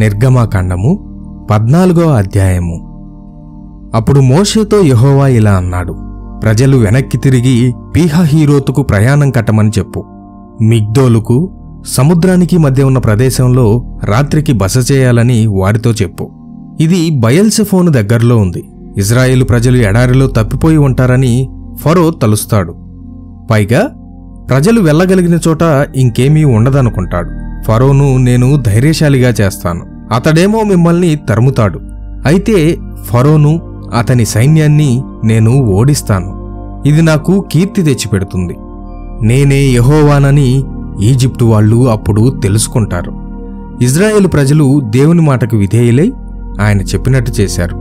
నిర్గమకాండము 14వ అధ్యాయము. అప్పుడు మోషేతో యెహోవా ఇలా అన్నాడు, ప్రజలు వెనక్కి తిరిగి పీహహీరోతుకు ప్రయాణం కట్టమని చెప్పు. మిగ్దోలుకు సముద్రానికి మధ్య ఉన్న ప్రదేశంలో రాత్రికి బస చేయాలని వారితో చెప్పు. ఇది బయల్సెఫోను దగ్గరలో ఉంది. ఇజ్రాయేలు ప్రజలు ఎడారిలో తప్పిపోయి ఉంటారని ఫరో తలుస్తాడు. పైగా ప్రజలు వెళ్ళగలిగిన చోట ఇంకేమీ ఉండదనుకుంటాడు. ఫరోను నేను ధైర్యశాలిగా చేస్తాను, అతడేమో మిమ్మల్ని తరుముతాడు. అయితే ఫరోను అతని సైన్యాన్ని నేను ఓడిస్తాను. ఇది నాకు కీర్తి తెచ్చిపెడుతుంది. నేనే యెహోవానని ఈజిప్టు వాళ్ళు అప్పుడు తెలుసుకుంటారు. ఇజ్రాయేలు ప్రజలు దేవుని మాటకు విధేయులై ఆయన చెప్పినట్టు చేశారు.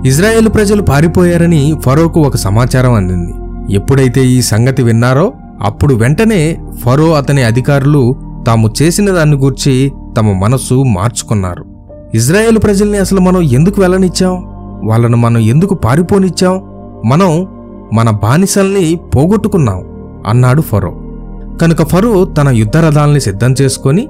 ఇజ్రాయేలు ప్రజలు పారిపోయారని ఫరోకు ఒక సమాచారం అందింది. ఎప్పుడైతే ఈ సంగతి విన్నారో అప్పుడు వెంటనే ఫరో అతని అధికారులు తాము చేసిన దాన్ని గూర్చి తమ మనస్సు మార్చుకున్నారు. ఇజ్రాయేలు ప్రజల్ని అసలు మనం ఎందుకు వెళ్ళనిచ్చాం? వాళ్ళను మనం ఎందుకు పారిపోనిచ్చాం? మనం మన బానిసల్ని పోగొట్టుకున్నాం అన్నాడు ఫరో. కనుక ఫరో తన యుద్ధరథాల్ని సిద్ధం చేసుకొని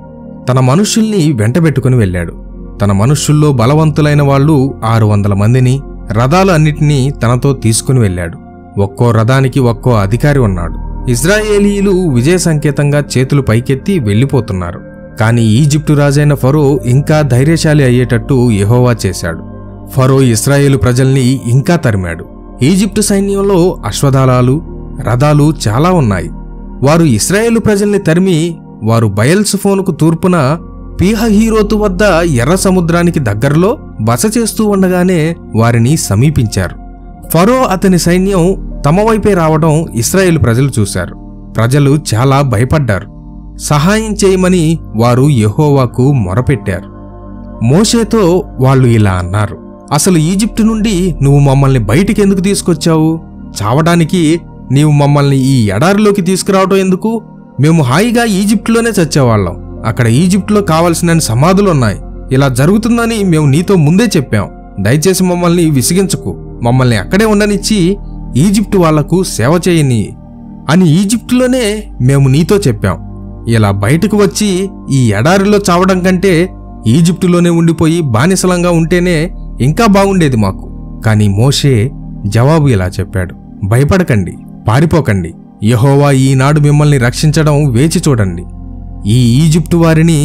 తన మనుష్యుల్ని వెంటబెట్టుకుని వెళ్ళాడు. తన మనుష్యుల్లో బలవంతులైన వాళ్ళు 600 మందిని, రథాలు అన్నిటినీ తనతో తీసుకుని వెళ్ళాడు. ఒక్కో రథానికి ఒక్కో అధికారి ఉన్నాడు. ఇజ్రాయేలీయులు విజయ సంకేతంగా చేతులు పైకెత్తి వెళ్లిపోతున్నారు. కాని ఈజిప్టు రాజైన ఫరో ఇంకా ధైర్యశాలి అయ్యేటట్టు యెహోవా చేశాడు. ఫరో ఇశ్రాయేలు ప్రజల్ని ఇంకా తరిమాడు. ఈజిప్టు సైన్యంలో అశ్వదళాలు, రథాలు చాలా ఉన్నాయి. వారు ఇశ్రాయేలు ప్రజల్ని తరిమి వారు బయల్సెఫోనుకు తూర్పున పీహహీరోతు వద్ద ఎర్ర సముద్రానికి దగ్గరలో బస చేస్తూ ఉండగానే వారిని సమీపించారు. ఫరో అతని సైన్యం తమ వైపే రావడం ఇశ్రాయేలు ప్రజలు చూశారు. ప్రజలు చాలా భయపడ్డారు. సహాయం చేయమని వారు యెహోవాకు మొరపెట్టారు. మోషేతో వాళ్ళు ఇలా అన్నారు, అసలు ఈజిప్టు నుండి నువ్వు మమ్మల్ని బయటికెందుకు తీసుకొచ్చావు? చావడానికి నీవు మమ్మల్ని ఈ ఎడారిలోకి తీసుకురావడం ఎందుకు? మేము హాయిగా ఈజిప్టులోనే చచ్చేవాళ్ళం. అక్కడ ఈజిప్టులో కావలసిన సమాధులున్నాయి. ఇలా జరుగుతుందని మేము నీతో ముందే చెప్పాం. దయచేసి మమ్మల్ని విసిగించకు. మమ్మల్ని అక్కడే ఉండనిచ్చి ఈజిప్టు వాళ్లకు సేవ చేయని అని ఈజిప్టులోనే మేము నీతో చెప్పాం. ఇలా బయటకు వచ్చి ఈ ఎడారిలో చావడం కంటే ఈజిప్టులోనే ఉండిపోయి బానిసలంగా ఉంటేనే ఇంకా బాగుండేది మాకు. కాని మోషే జవాబు ఇలా చెప్పాడు, భయపడకండి, పారిపోకండి. యెహోవా ఈనాడు మిమ్మల్ని రక్షించడం వేచి చూడండి. ఈ ఈజిప్టు వారిని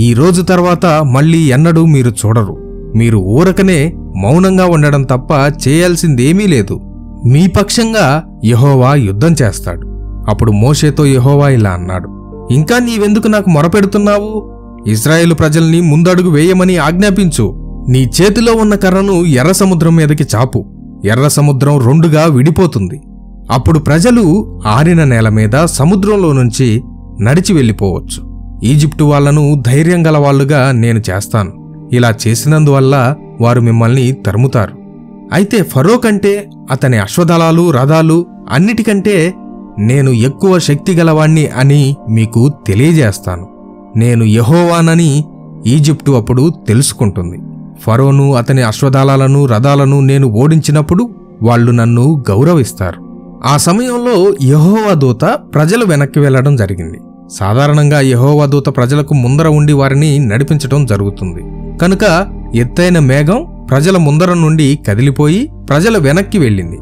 ఈ రోజు తర్వాత మళ్లీ ఎన్నడూ మీరు చూడరు. మీరు ఊరకనే మౌనంగా ఉండడం తప్ప చేయాల్సిందేమీ లేదు. మీ పక్షంగా యెహోవా యుద్ధం చేస్తాడు. అప్పుడు మోషేతో యెహోవా ఇలా అన్నాడు, ఇంకా నీవెందుకు నాకు మొరపెడుతున్నావు? ఇశ్రాయేలు ప్రజల్ని ముందడుగు వేయమని ఆజ్ఞాపించు. నీ చేతిలో ఉన్న కర్రను ఎర్ర సముద్రం మీదకి చాపు. ఎర్ర సముద్రం 2గా విడిపోతుంది. అప్పుడు ప్రజలు ఆరిన నేల మీద సముద్రంలో నుంచి నడిచి వెళ్ళిపోవచ్చు. ఈజిప్టు వాళ్లను ధైర్యం గల వాళ్ళుగా నేను చేస్తాను. ఇలా చేసినందువల్ల వారు మిమ్మల్ని తరుముతారు. అయితే ఫరో కంటే, అతని అశ్వదళాలు, రథాలు అన్నిటికంటే నేను ఎక్కువ శక్తి గలవాణ్ణి అని మీకు తెలియజేస్తాను. నేను యెహోవానని ఈజిప్టు అప్పుడు తెలుసుకుంటుంది. ఫరోను అతని అశ్వదళాలను, రథాలను నేను ఓడించినప్పుడు వాళ్ళు నన్ను గౌరవిస్తారు. ఆ సమయంలో యెహోవా దూత ప్రజలు వెనక్కి వెళ్లడం జరిగింది. సాధారణంగా యెహోవా దూత ప్రజలకు ముందర ఉండి వారిని నడిపించడం జరుగుతుంది. కనుక ఎత్తైన మేఘం ప్రజల ముందర నుండి కదిలిపోయి ప్రజల వెనక్కి వెళ్ళింది.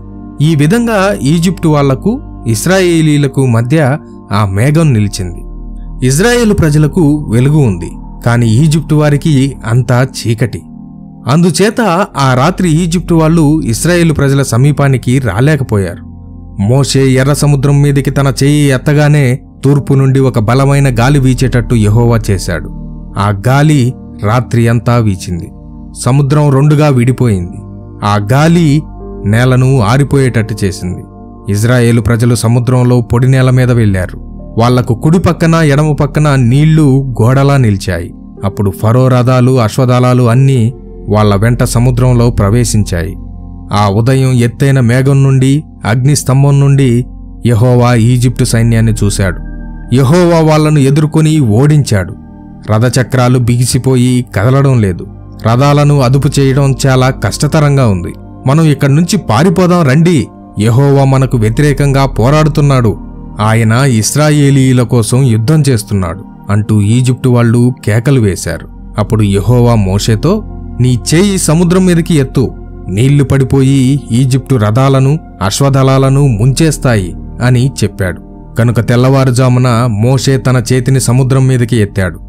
ఈ విధంగా ఈజిప్టు వాళ్లకు, ఇశ్రాయేలీలకు మధ్య ఆ మేఘం నిలిచింది. ఇజ్రాయేలు ప్రజలకు వెలుగు ఉంది, కాని ఈజిప్టు వారికి అంతా చీకటి. అందుచేత ఆ రాత్రి ఈజిప్టు వాళ్ళు ఇశ్రాయేలు ప్రజల సమీపానికి రాలేకపోయారు. మోషే ఎర్ర సముద్రం మీదికి తన చెయ్యి ఎత్తగానే తూర్పు నుండి ఒక బలమైన గాలి వీచేటట్టు యెహోవా చేశాడు. ఆ గాలి రాత్రి అంతా వీచింది. సముద్రం 2గా విడిపోయింది. ఆ గాలి నేలను ఆరిపోయేటట్టు చేసింది. ఇజ్రాయేలు ప్రజలు సముద్రంలో పొడి నేల మీద వెళ్లారు. వాళ్లకు కుడి పక్కన, ఎడమ పక్కన నీళ్లు గోడలా నిలిచాయి. అప్పుడు ఫరో రథాలు, అశ్వదళాలు అన్నీ వాళ్ల వెంట సముద్రంలో ప్రవేశించాయి. ఆ ఉదయం ఎత్తైన మేఘం నుండి, అగ్నిస్తంభం నుండి యెహోవా ఈజిప్టు సైన్యాన్ని చూశాడు. యెహోవా వాళ్లను ఎదుర్కొని ఓడించాడు. రథచక్రాలు బిగిసిపోయి కదలడం లేదు. రథాలను అదుపు చేయడం చాలా కష్టతరంగా ఉంది. మనం ఇక్కడి నుంచి పారిపోదాం రండి. యెహోవా మనకు వ్యతిరేకంగా పోరాడుతున్నాడు. ఆయన ఇశ్రాయేలీయుల కోసం యుద్ధం చేస్తున్నాడు అంటూ ఈజిప్టు వాళ్ళు కేకలు వేశారు. అప్పుడు యెహోవా మోషేతో, నీ చేయి సముద్రం మీదకి ఎత్తు, నీళ్లు పడిపోయి ఈజిప్టు రథాలను అశ్వదళాలను ముంచేస్తాయి అని చెప్పాడు. కనుక తెల్లవారుజామున మోషే తన చేతిని సముద్రం మీదకి ఎత్తాడు.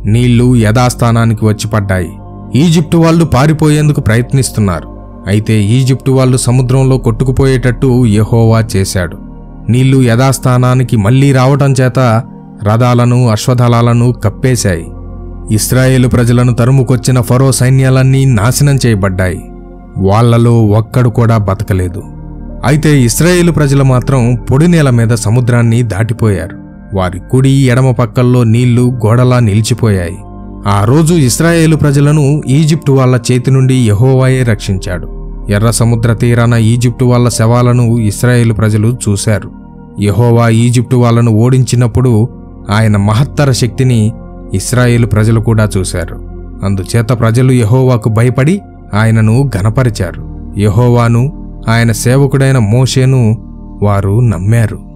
నీళ్లు యథాస్థానానికి వచ్చి పడ్డాయి. ఈజిప్టు వాళ్ళు పారిపోయేందుకు ప్రయత్నిస్తున్నారు. అయితే ఈజిప్టు వాళ్ళు సముద్రంలో కొట్టుకుపోయేటట్టు యెహోవా చేశాడు. నీళ్లు యథాస్థానానికి మళ్లీ రావటం చేత రథాలను అశ్వదళాలను కప్పేశాయి. ఇశ్రాయేలు ప్రజలను తరుముకొచ్చిన ఫరో సైన్యాలన్నీ నాశనం చేయబడ్డాయి. వాళ్లలో ఒక్కడు కూడా బతకలేదు. అయితే ఇశ్రాయేలు ప్రజలు మాత్రం పొడి నేల మీద సముద్రాన్ని దాటిపోయారు. వారి కుడి ఎడమ పక్కల్లో నీళ్లు గోడలా నిలిచిపోయాయి. ఆ రోజు ఇశ్రాయేలు ప్రజలను ఈజిప్టు వాళ్ల చేతి నుండి యెహోవాయే రక్షించాడు. ఎర్ర సముద్ర తీరాన ఈజిప్టు వాళ్ల శవాలను ఇశ్రాయేలు ప్రజలు చూశారు. యెహోవా ఈజిప్టు వాళ్లను ఓడించినప్పుడు ఆయన మహత్తర శక్తిని ఇశ్రాయేలు ప్రజలు కూడా చూశారు. అందుచేత ప్రజలు యెహోవాకు భయపడి ఆయనను ఘనపరిచారు. యెహోవాను ఆయన సేవకుడైన మోషేను వారు నమ్మారు.